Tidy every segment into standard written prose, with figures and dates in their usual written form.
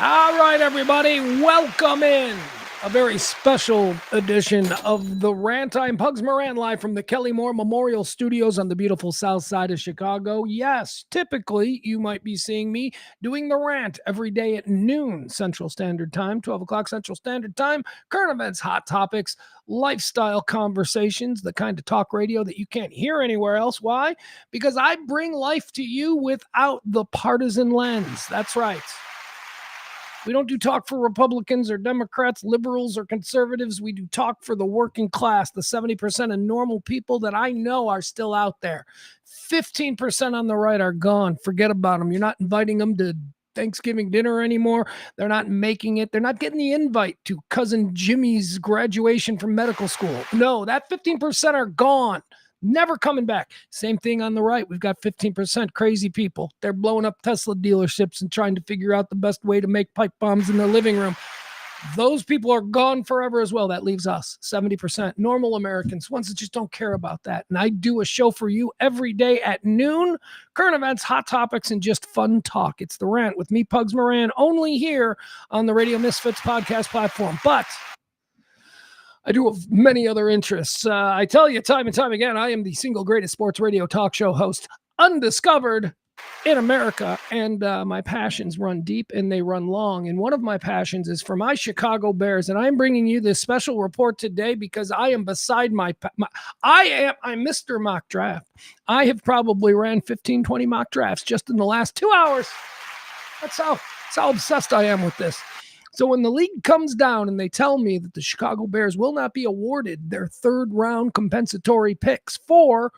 All right, everybody, welcome in a very special edition of The Rant. I'm Pugs Moran, live from the Kelly Moore Memorial Studios on the beautiful south side of Chicago. Yes, typically you might be seeing me doing The Rant every day at noon Central Standard Time, 12 o'clock Central Standard Time, current events, hot topics, lifestyle conversations, the kind of talk radio that you can't hear anywhere else. Why? Because I bring life to you without the partisan lens. That's right. We don't do talk for Republicans or Democrats, liberals or conservatives. We do talk for the working class, the 70% of normal people that I know are still out there. 15% on the right are gone. Forget about them. You're not inviting them to Thanksgiving dinner anymore. They're not making it. They're not getting the invite to cousin Jimmy's graduation from medical school. No, that 15% are gone. Never coming back. Same thing on the right. We've got 15% crazy people. They're blowing up Tesla dealerships and trying to figure out the best way to make pipe bombs in their living room. Those people are gone forever as well. That leaves us, 70%, normal Americans, ones that just don't care about that. And I do a show for you every day at noon, current events, hot topics, and just fun talk. It's The Rant with me, Pugs Moran, only here on the Radio Misfits podcast platform. But I do have many other interests. I tell you time and time again, I am the single greatest sports radio talk show host undiscovered in America. And my passions run deep and they run long. And one of my passions is for my Chicago Bears. And I'm bringing you this special report today because I am beside I'm Mr. Mock Draft. I have probably ran 15, 20 mock drafts just in the last 2 hours. That's how obsessed I am with this. So when the league comes down and they tell me that the Chicago Bears will not be awarded their third round compensatory picks for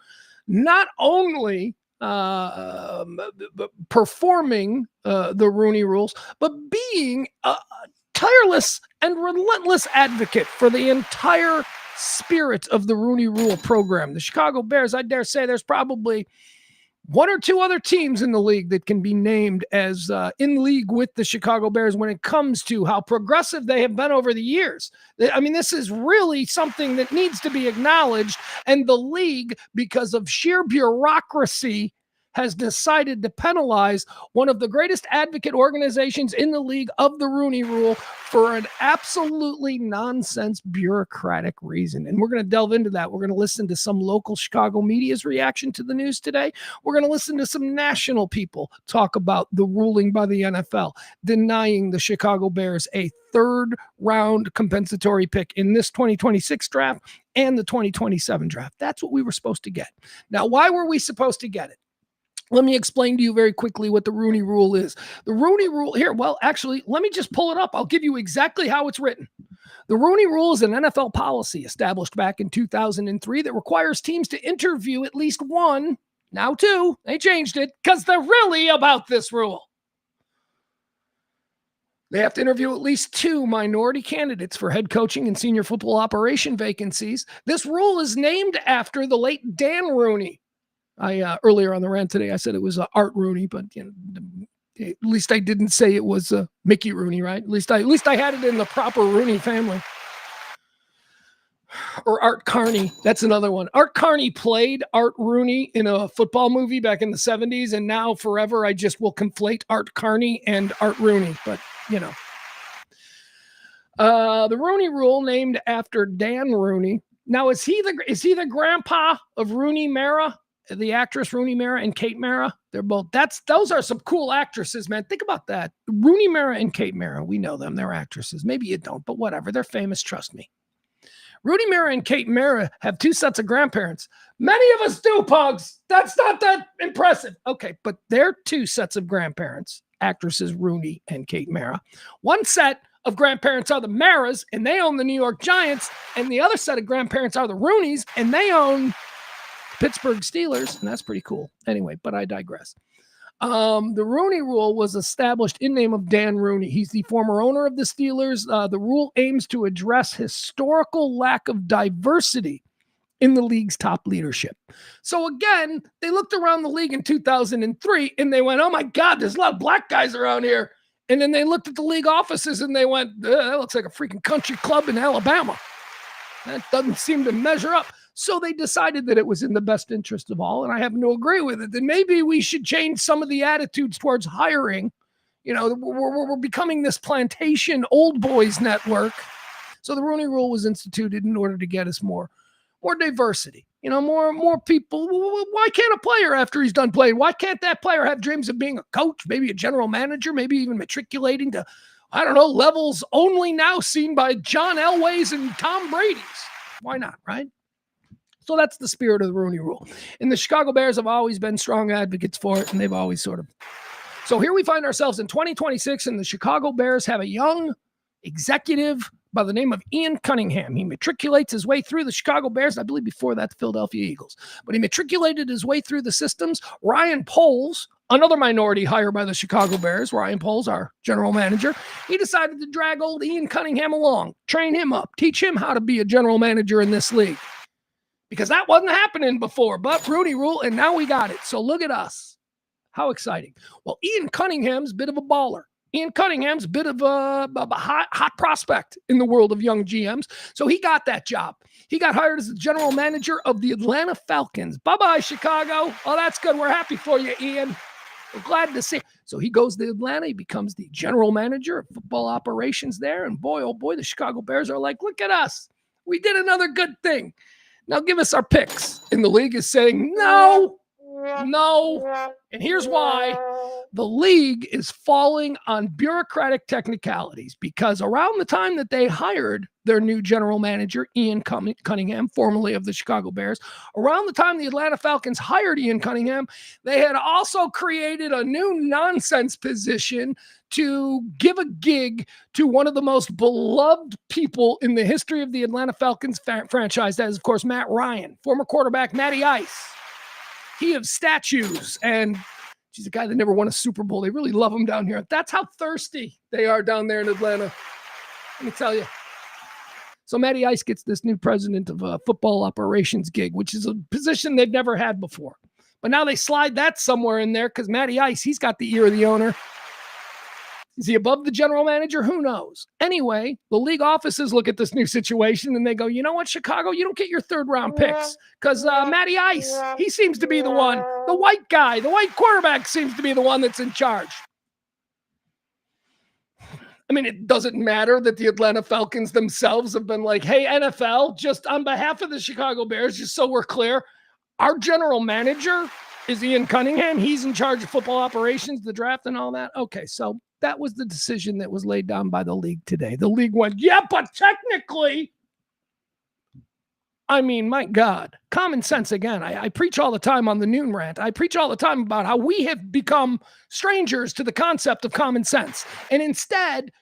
not only performing the Rooney rules, but being a tireless and relentless advocate for the entire spirit of the Rooney Rule program. The Chicago Bears, I dare say there's probably one or two other teams in the league that can be named as in league with the Chicago Bears when it comes to how progressive they have been over the years. I mean, this is really something that needs to be acknowledged. And the league, because of sheer bureaucracy, has decided to penalize one of the greatest advocate organizations in the league of the Rooney Rule for an absolutely nonsense bureaucratic reason. And we're going to delve into that. We're going to listen to some local Chicago media's reaction to the news today. We're going to listen to some national people talk about the ruling by the NFL, denying the Chicago Bears a third round compensatory pick in this 2026 draft and the 2027 draft. That's what we were supposed to get. Now, why were we supposed to get it? Let me explain to you very quickly what the Rooney Rule is. The Rooney Rule here, well, actually, let me just pull it up. I'll give you exactly how it's written. The Rooney Rule is an NFL policy established back in 2003 that requires teams to interview at least one, now two, they changed it, because they're really about this rule. They have to interview at least two minority candidates for head coaching and senior football operation vacancies. This rule is named after the late Dan Rooney. Earlier on the rant today, I said it was Art Rooney, but at least I didn't say it was Mickey Rooney, right? At least I had it in the proper Rooney family. Or Art Carney, that's another one. Art Carney played Art Rooney in a football movie back in the 70s, and now forever I just will conflate Art Carney and Art Rooney, but you know. The Rooney Rule, named after Dan Rooney. Now, is he the grandpa of Rooney Mara? The actress Rooney Mara and Kate Mara, they're both, those are some cool actresses, man. Think about that. Rooney Mara and Kate Mara, we know them. They're actresses. Maybe you don't, but whatever. They're famous. Trust me. Rooney Mara and Kate Mara have two sets of grandparents. Many of us do, Pugs. That's not that impressive. Okay, but they're two sets of grandparents, actresses Rooney and Kate Mara. One set of grandparents are the Maras, and they own the New York Giants, and the other set of grandparents are the Rooneys, and they own Pittsburgh Steelers, and that's pretty cool. Anyway, but I digress. The Rooney Rule was established in name of Dan Rooney. He's the former owner of the Steelers. The rule aims to address historical lack of diversity in the league's top leadership. So again, they looked around the league in 2003 and they went, oh my God, there's a lot of black guys around here. And then they looked at the league offices and they went, that looks like a freaking country club in Alabama. That doesn't seem to measure up. So they decided that it was in the best interest of all, and I happen to agree with it, that maybe we should change some of the attitudes towards hiring We're becoming this plantation old boys network. So the Rooney Rule was instituted in order to get us more diversity. More people. Why can't a player, after he's done playing, why can't that player have dreams of being a coach, maybe a general manager, maybe even matriculating to, I don't know, levels only now seen by John Elway's and Tom Brady's? Why not, right? So that's the spirit of the Rooney Rule. And the Chicago Bears have always been strong advocates for it, and they've always sort of. So here we find ourselves in 2026, and the Chicago Bears have a young executive by the name of Ian Cunningham. He matriculates his way through the Chicago Bears. I believe before that, the Philadelphia Eagles. But he matriculated his way through the systems. Ryan Poles, another minority hire by the Chicago Bears, Ryan Poles, our general manager, he decided to drag old Ian Cunningham along, train him up, teach him how to be a general manager in this league. Because that wasn't happening before, but Rooney Rule, and now we got it. So look at us. How exciting. Well, Ian Cunningham's a bit of a baller. Ian Cunningham's a bit of a hot prospect in the world of young GMs. So he got that job. He got hired as the general manager of the Atlanta Falcons. Bye-bye, Chicago. Oh, that's good. We're happy for you, Ian. We're glad to see. So he goes to Atlanta. He becomes the general manager of football operations there. And boy, oh boy, the Chicago Bears are like, look at us. We did another good thing. Now give us our picks. And the league is saying, no. And here's why. The league is falling on bureaucratic technicalities, because around the time that they hired their new general manager, Ian Cunningham, formerly of the Chicago Bears, around the time the Atlanta Falcons hired Ian Cunningham, they had also created a new nonsense position to give a gig to one of the most beloved people in the history of the Atlanta Falcons franchise. That is, of course, Matt Ryan, former quarterback Matty Ice. He of statues, and he's a guy that never won a Super Bowl. They really love him down here. That's how thirsty they are down there in Atlanta. Let me tell you. So Matty Ice gets this new president of football operations gig, which is a position they've never had before. But now they slide that somewhere in there because Matty Ice, he's got the ear of the owner. Is he above the general manager? Who knows? Anyway, the league offices look at this new situation and they go, you know what, Chicago, you don't get your third round picks because Matty Ice, he seems to be the one. The white guy, the white quarterback seems to be the one that's in charge. I mean, it doesn't matter that the Atlanta Falcons themselves have been like, hey, NFL, just on behalf of the Chicago Bears, just so we're clear, our general manager is Ian Cunningham. He's in charge of football operations, the draft and all that. Okay, so that was the decision that was laid down by the league today. The league went, yeah, but technically, I mean, my God, common sense again. I preach all the time on the noon rant. I preach all the time about how we have become strangers to the concept of common sense. And instead,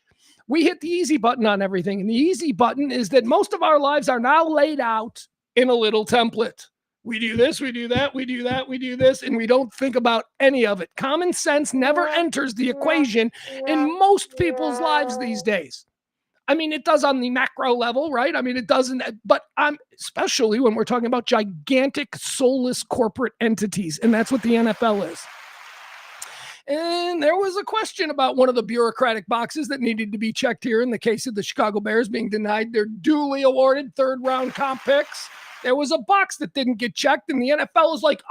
we hit the easy button on everything. And the easy button is that most of our lives are now laid out in a little template. We do this, we do that, we do that, we do this, and we don't think about any of it. Common sense never enters the equation in most people's lives these days. I mean, it does on the macro level, right? I mean, it doesn't, but especially when we're talking about gigantic, soulless corporate entities, and that's what the NFL is. And there was a question about one of the bureaucratic boxes that needed to be checked here in the case of the Chicago Bears being denied their duly awarded third-round comp picks. There was a box that didn't get checked, and the NFL is like,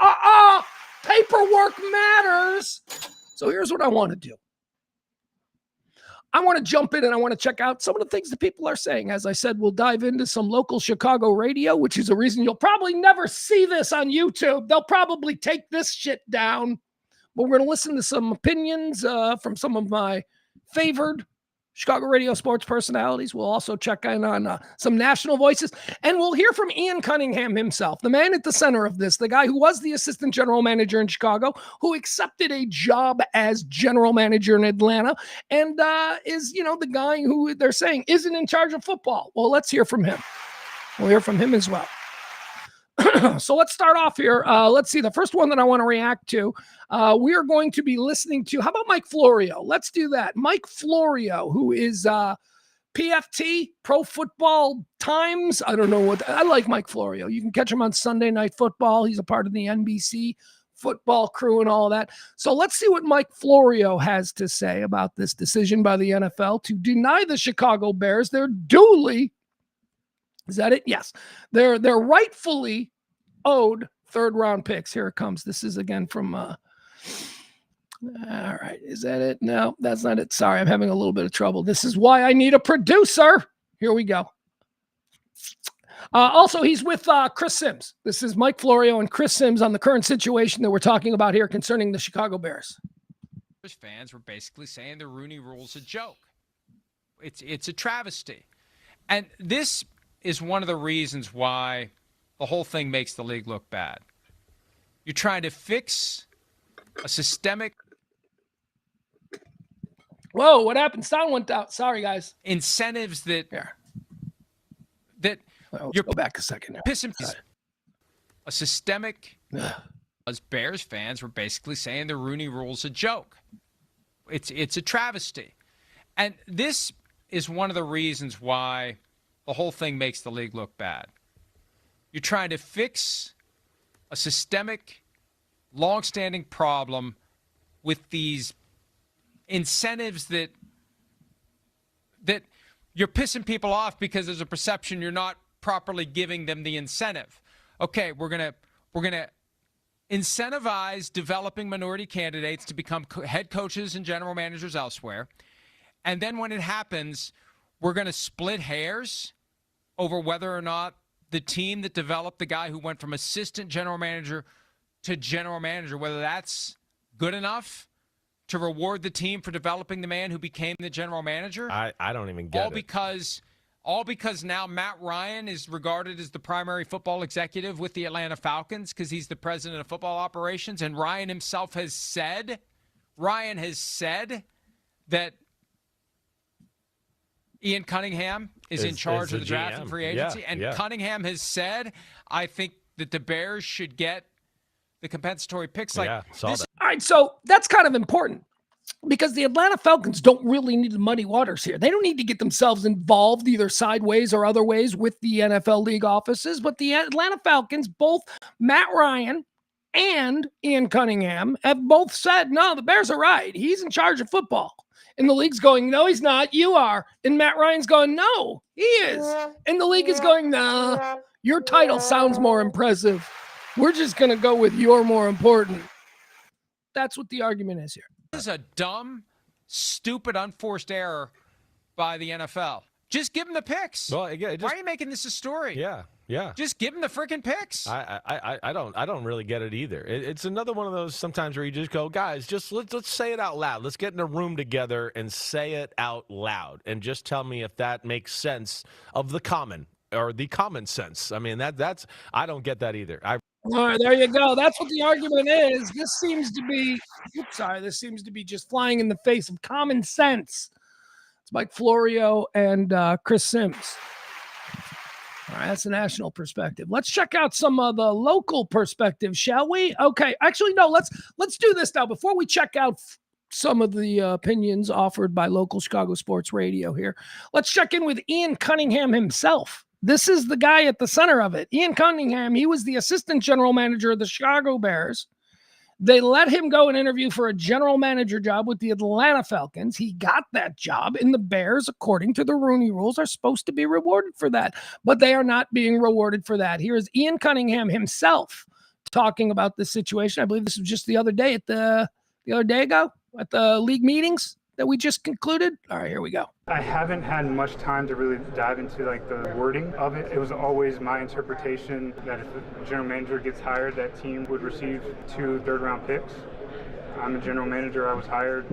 paperwork matters. So here's what I want to do. I want to jump in and I want to check out some of the things that people are saying. As I said, we'll dive into some local Chicago radio, which is a reason you'll probably never see this on YouTube. They'll probably take this shit down. But we're going to listen to some opinions from some of my favored Chicago radio sports personalities. We'll also check in on some national voices, and we'll hear from Ian Cunningham himself, the man at the center of this, the guy who was the assistant general manager in Chicago, who accepted a job as general manager in Atlanta, and is, the guy who they're saying isn't in charge of football. Well, let's hear from him. We'll hear from him as well. So let's start off here. Let's see. The first one that I want to react to, we are going to be listening to, how about Mike Florio? Let's do that. Mike Florio, who is PFT, Pro Football Times. I don't know what, I like Mike Florio. You can catch him on Sunday Night Football. He's a part of the NBC football crew and all that. So let's see what Mike Florio has to say about this decision by the NFL to deny the Chicago Bears their duly, is that it? Yes. They're rightfully owed third round picks. Here it comes. This is again from All right. Is that it? No, that's not it. Sorry, I'm having a little bit of trouble. This is why I need a producer. Here we go. Also, he's with Chris Sims. This is Mike Florio and Chris Sims on the current situation that we're talking about here concerning the Chicago Bears. Fans were basically saying the Rooney Rule's a joke. It's a travesty. And this is one of the reasons why the whole thing makes the league look bad. You're trying to fix a systemic... Whoa, what happened? Sound went out. Sorry, guys. Incentives that... Here. That well, you're go back a second. Now. Pissing a systemic... As Bears fans were basically saying the Rooney Rule's a joke. It's a travesty. And this is one of the reasons why the whole thing makes the league look bad. You're trying to fix a systemic, long-standing problem with these incentives that you're pissing people off because there's a perception you're not properly giving them the incentive. Okay, we're gonna incentivize developing minority candidates to become head coaches and general managers elsewhere. And then when it happens, we're going to split hairs over whether or not the team that developed the guy who went from assistant general manager to general manager, whether that's good enough to reward the team for developing the man who became the general manager. I don't even get it. All because now Matt Ryan is regarded as the primary football executive with the Atlanta Falcons because he's the president of football operations. And Ryan himself has said that Ian Cunningham is in charge of the draft and free agency. Cunningham has said, I think that the Bears should get the compensatory picks. All right, so that's kind of important. Because the Atlanta Falcons don't really need to muddy waters here. They don't need to get themselves involved either sideways or other ways with the NFL league offices. But the Atlanta Falcons, both Matt Ryan and Ian Cunningham, have both said, no, the Bears are right. He's in charge of football. And the league's going, no, he's not. You are. And Matt Ryan's going, no, he is. And the league is going, nah, your title sounds more impressive. We're just going to go with you're more important. That's what the argument is here. This is a dumb, stupid, unforced error by the NFL. Just give them the picks. Well, again, why are you making this a story? Yeah. Just give them the freaking picks. I don't really get it either. It's another one of those sometimes where you just go, guys, just let's say it out loud. Let's get in a room together and say it out loud, and just tell me if that makes sense of the common sense. I mean, that's I don't get that either. All right, there you go. That's what the argument is. This seems to be just flying in the face of common sense. It's Mike Florio and Chris Sims. All right, that's the national perspective. Let's check out some of the local perspective, shall we? Okay, actually, no, let's do this now. Before we check out some of the opinions offered by local Chicago sports radio here, let's check in with Ian Cunningham himself. This is the guy at the center of it. Ian Cunningham, he was the assistant general manager of the Chicago Bears. They let him go and interview for a general manager job with the Atlanta Falcons. He got that job, and the Bears, according to the Rooney Rules, are supposed to be rewarded for that. But they are not being rewarded for that. Here is Ian Cunningham himself talking about this situation. I believe this was just the other day at the league meetings that we just concluded. All right, here we go. I haven't had much time to really dive into the wording of it. It was always my interpretation that if a general manager gets hired, that team would receive 2 third-round picks. I'm a general manager. I was hired.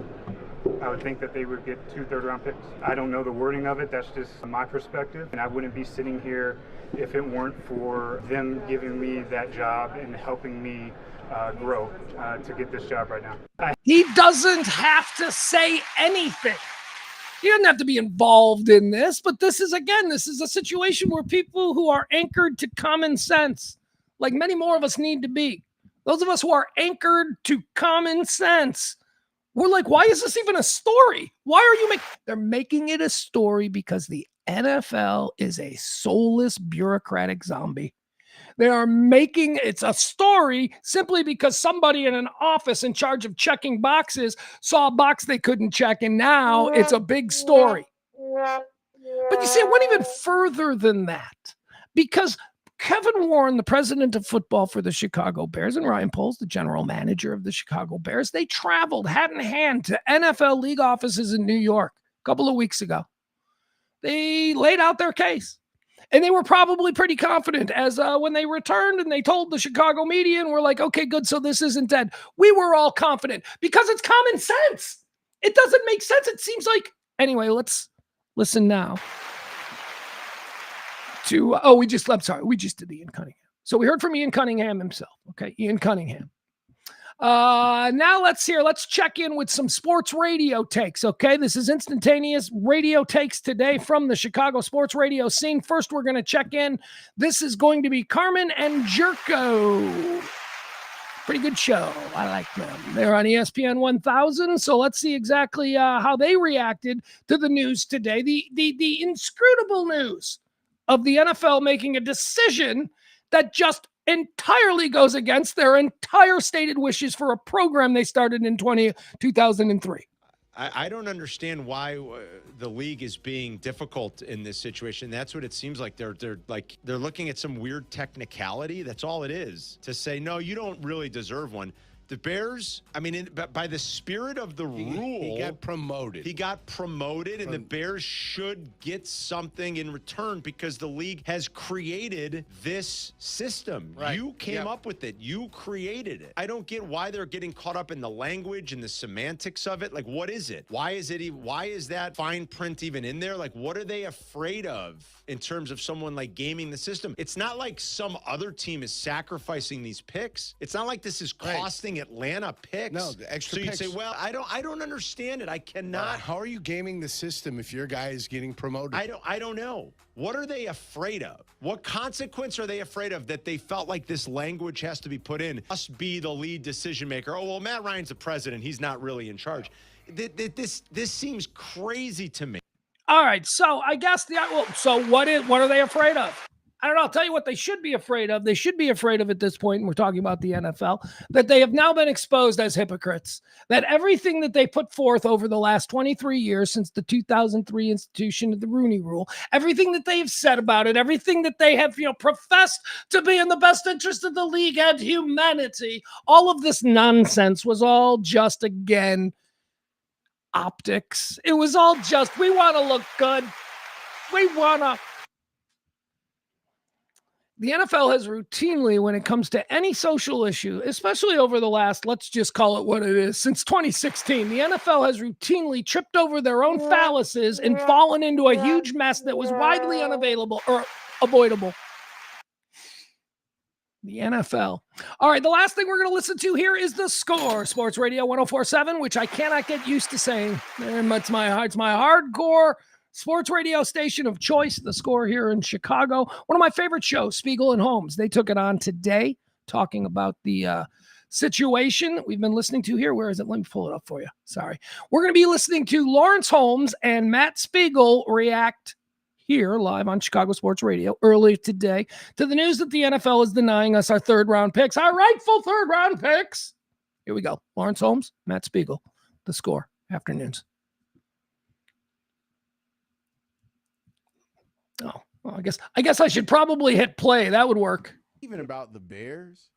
I would think that they would get 2 third-round picks. I don't know the wording of it. That's just my perspective. And I wouldn't be sitting here if it weren't for them giving me that job and helping me grow to get this job right now. He doesn't have to say anything. He doesn't have to be involved in this, but this is a situation where people who are anchored to common sense, like many more of us need to be, those of us who are anchored to common sense, we're like, why is this even a story? Why are you They're making it a story because the NFL is a soulless bureaucratic zombie. They are making it's a story simply because somebody in an office in charge of checking boxes saw a box they couldn't check, and now it's a big story. But you see, it went even further than that, because Kevin Warren, the president of football for the Chicago Bears, and Ryan Poles, the general manager of the Chicago Bears, they traveled hand in hand to NFL league offices in New York a couple of weeks ago. They laid out their case. And they were probably pretty confident as when they returned and they told the Chicago media and we're like, okay, good, so this isn't dead. We were all confident because it's common sense. It doesn't make sense. It seems like, anyway, let's listen now to, we just did Ian Cunningham. So we heard from Ian Cunningham himself. Okay, Ian Cunningham. Now let's check in with some sports radio takes. Okay, this is instantaneous radio takes today from the Chicago sports radio scene. First, we're going to check in. This is going to be Carmen and Jerko. Pretty good show. I like them. They're on ESPN 1000. So let's see exactly how they reacted to the news today. The inscrutable news of the NFL making a decision that just entirely goes against their entire stated wishes for a program they started in 2003. I don't understand why the league is being difficult in this situation. That's what it seems like. They're looking at some weird technicality. That's all it is, to say, no, you don't really deserve one. The Bears, I mean, by the spirit of the rule, he got promoted. And the Bears should get something in return because the league has created this system. Right. You came up with it. You created it. I don't get why they're getting caught up in the language and the semantics of it. Like, what is it? Why is that fine print even in there? Like, what are they afraid of in terms of someone like gaming the system? It's not like some other team is sacrificing these picks. It's not like this is costing Atlanta picks. No, the extra picks. So you'd say, well, I don't understand it. I cannot. How are you gaming the system if your guy is getting promoted? I don't know. What are they afraid of? What consequence are they afraid of that they felt like this language has to be put in? Must be the lead decision maker. Oh, well, Matt Ryan's the president. He's not really in charge. This seems crazy to me. All right, so I guess what are they afraid of? I don't know. I'll tell you what they should be afraid of. They should be afraid of at this point, and we're talking about the NFL, that they have now been exposed as hypocrites, that everything that they put forth over the last 23 years since the 2003 institution of the Rooney Rule, everything that they have said about it, everything that they have, professed to be in the best interest of the league and humanity, all of this nonsense was all just, again, optics. It was all just, we want to look good. The NFL has routinely, when it comes to any social issue, especially over the last, let's just call it what it is, since 2016, the NFL has routinely tripped over their own fallacies and fallen into a huge mess that was widely unavailable or avoidable. The NFL. All right, the last thing we're going to listen to here is The Score, Sports Radio 104.7, which I cannot get used to saying. It's my hardcore sports radio station of choice, The Score here in Chicago. One of my favorite shows, Spiegel and Holmes. They took it on today, talking about the situation that we've been listening to here. Where is it? Let me pull it up for you. Sorry. We're going to be listening to Lawrence Holmes and Matt Spiegel react here live on Chicago Sports Radio early today to the news that the NFL is denying us our third-round picks, our rightful third-round picks. Here we go. Lawrence Holmes, Matt Spiegel, The Score, afternoons. Oh, well, I guess I should probably hit play. That would work. Even about the Bears,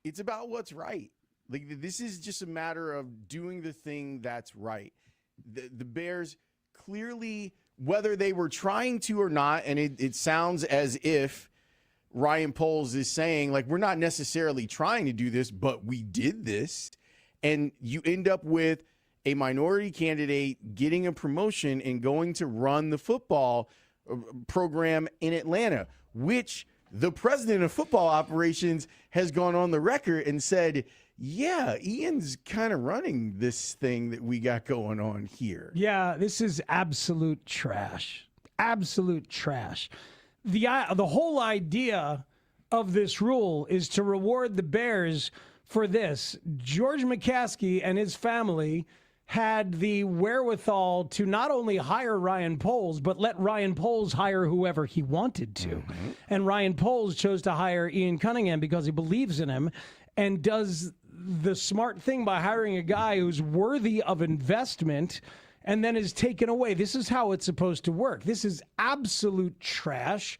it's about what's right. Like, this is just a matter of doing the thing that's right. The Bears clearly, whether they were trying to or not, and it sounds as if Ryan Poles is saying, like, we're not necessarily trying to do this, but we did this. And you end up with a minority candidate getting a promotion and going to run the football program in Atlanta, which the president of football operations has gone on the record and said, yeah, Ian's kind of running this thing that we got going on here. Yeah, this is absolute trash. Absolute trash. The whole idea of this rule is to reward the Bears for this. George McCaskey and his family had the wherewithal to not only hire Ryan Poles, but let Ryan Poles hire whoever he wanted to. Mm-hmm. And Ryan Poles chose to hire Ian Cunningham because he believes in him and does the smart thing by hiring a guy who's worthy of investment and then is taken away. This is how it's supposed to work. This is absolute trash.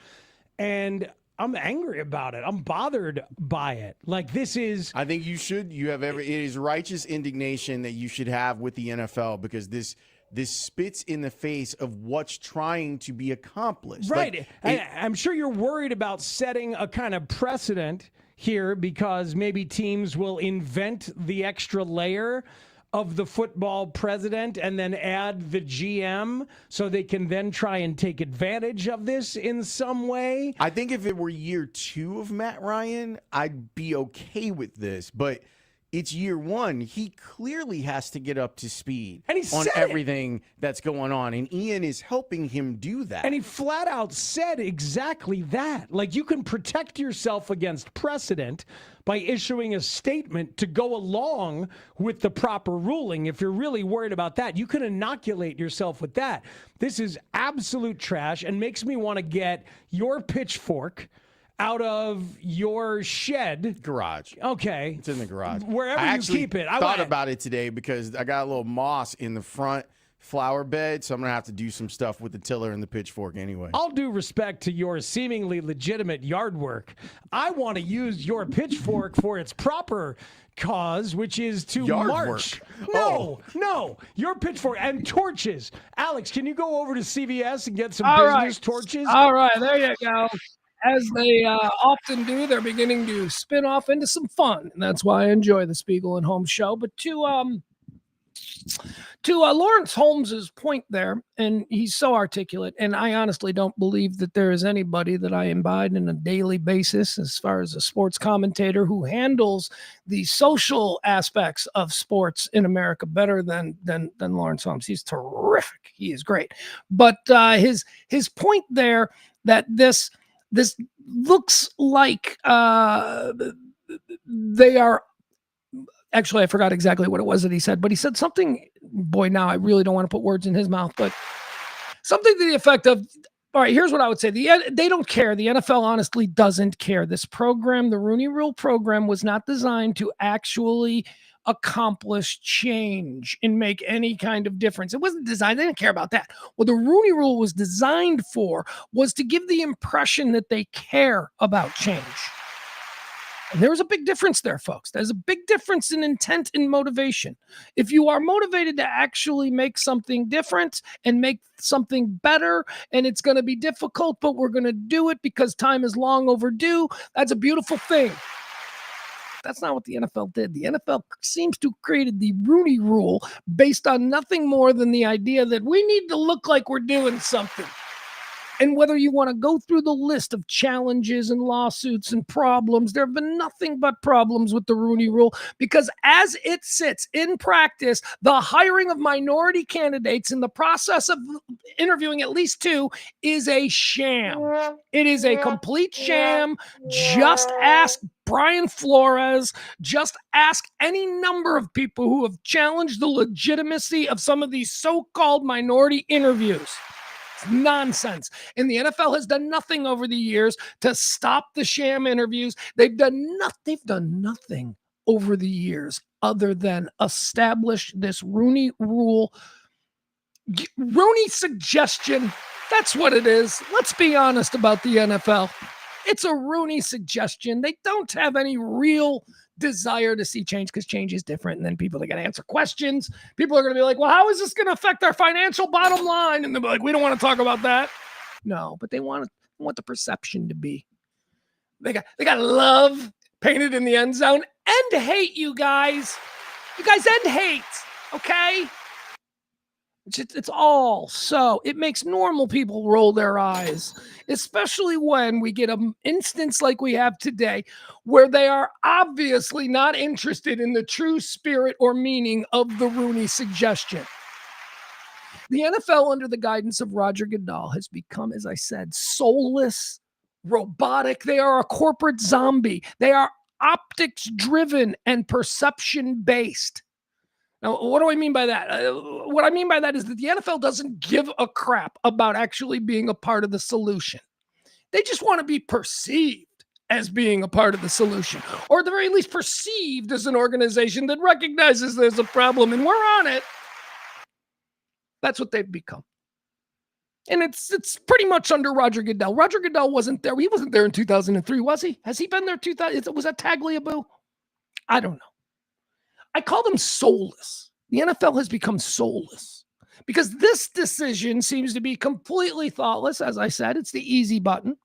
And I'm angry about it. I'm bothered by it. Like, this is. I think you should. You have it is righteous indignation that you should have with the NFL, because this spits in the face of what's trying to be accomplished. Right. I'm sure you're worried about setting a kind of precedent here, because maybe teams will invent the extra layer of the football president and then add the GM so they can then try and take advantage of this in some way. I think if it were year 2 of Matt Ryan, I'd be okay with this. But it's year 1. He clearly has to get up to speed and he on said everything that's going on. And Ian is helping him do that. And he flat out said exactly that. Like, you can protect yourself against precedent by issuing a statement to go along with the proper ruling. If you're really worried about that, you can inoculate yourself with that. This is absolute trash and makes me want to get your pitchfork out of your shed. Garage. Okay. It's in the garage. Wherever I you actually keep it. thought about it today because I got a little moss in the front flower bed, so I'm going to have to do some stuff with the tiller and the pitchfork anyway. All due respect to your seemingly legitimate yard work, I want to use your pitchfork for its proper cause, which is to Yard march. work. No, your pitchfork and torches. Alex, can you go over to CVS and get some All business right. torches? All right, there you go. As they often do, they're beginning to spin off into some fun, and that's why I enjoy the Spiegel and Holmes show. But to Lawrence Holmes's point there, and he's so articulate, and I honestly don't believe that there is anybody that I imbibe on a daily basis as far as a sports commentator who handles the social aspects of sports in America better than Lawrence Holmes. He's terrific. He is great. But his point there that this looks like they are. Actually, I forgot exactly what it was that he said, but he said something. Boy, now I really don't want to put words in his mouth, but something to the effect of, all right, here's what I would say. They don't care. The NFL honestly doesn't care. This program, the Rooney Rule program, was not designed to actually accomplish change and make any kind of difference. It wasn't designed. They didn't care about that. What the Rooney Rule was designed for was to give the impression that they care about change. And there was a big difference there, folks. There's a big difference in intent and motivation. If you are motivated to actually make something different and make something better, and it's going to be difficult, but we're going to do it because time is long overdue, that's a beautiful thing. That's not what the NFL did. The NFL seems to have created the Rooney Rule based on nothing more than the idea that we need to look like we're doing something. And whether you want to go through the list of challenges and lawsuits and problems, there have been nothing but problems with the Rooney Rule, because as it sits in practice, the hiring of minority candidates in the process of interviewing at least 2 is a sham. It is a complete sham. Just ask Brian Flores. Just ask any number of people who have challenged the legitimacy of some of these so-called minority interviews. Nonsense. And the NFL has done nothing over the years to stop the sham interviews. They've done nothing over the years other than establish this Rooney Rule. Rooney suggestion. That's what it is. Let's be honest about the NFL. It's a Rooney suggestion. They don't have any real desire to see change, because change is different. And then people are going to answer questions. People are going to be like, well, how is this going to affect our financial bottom line? And they'll be like, we don't want to talk about that. No, but they want the perception to be. They got love painted in the end zone and hate, you guys. You guys end hate, okay? It's all so. It makes normal people roll their eyes, especially when we get an instance like we have today where they are obviously not interested in the true spirit or meaning of the Rooney suggestion. The NFL, under the guidance of Roger Goodell, has become, as I said, soulless, robotic. They are a corporate zombie. They are optics-driven and perception-based. Now, what do I mean by that? What I mean by that is that the NFL doesn't give a crap about actually being a part of the solution. They just want to be perceived as being a part of the solution, or at the very least perceived as an organization that recognizes there's a problem and we're on it. That's what they've become. And it's pretty much under Roger Goodell. Roger Goodell wasn't there. He wasn't there in 2003, was he? Has he been there 2000? Was that Tagliabue? I don't know. I call them soulless. The NFL has become soulless because this decision seems to be completely thoughtless. As I said, it's the easy button.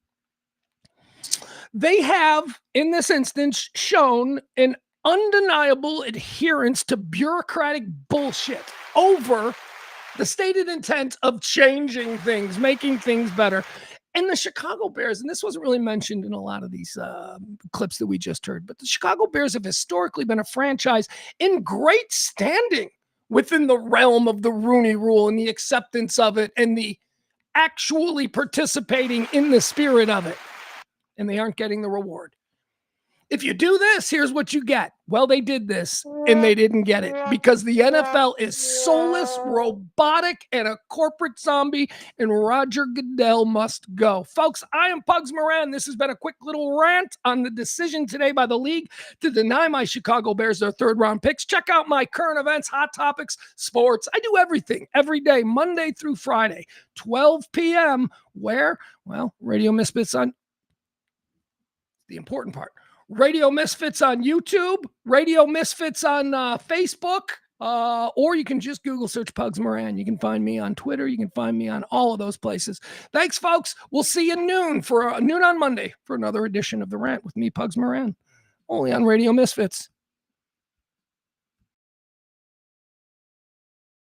They have, in this instance, shown an undeniable adherence to bureaucratic bullshit over the stated intent of changing things, making things better. And the Chicago Bears, and this wasn't really mentioned in a lot of these clips that we just heard, but the Chicago Bears have historically been a franchise in great standing within the realm of the Rooney Rule and the acceptance of it and the actually participating in the spirit of it. And they aren't getting the reward. If you do this, here's what you get. Well, they did this and they didn't get it because the NFL is soulless, robotic, and a corporate zombie, and Roger Goodell must go. Folks, I am Pugs Moran. This has been a quick little rant on the decision today by the league to deny my Chicago Bears their third-round picks. Check out my current events, hot topics, sports. I do everything every day, Monday through Friday, 12 p.m. Where? Well, Radio Misfits on the important part. Radio Misfits on YouTube, Radio Misfits on Facebook, or you can just Google search Pugs Moran. You can find me on Twitter. You can find me on all of those places. Thanks, folks. We'll see you noon on Monday for another edition of The Rant with me, Pugs Moran, only on Radio Misfits.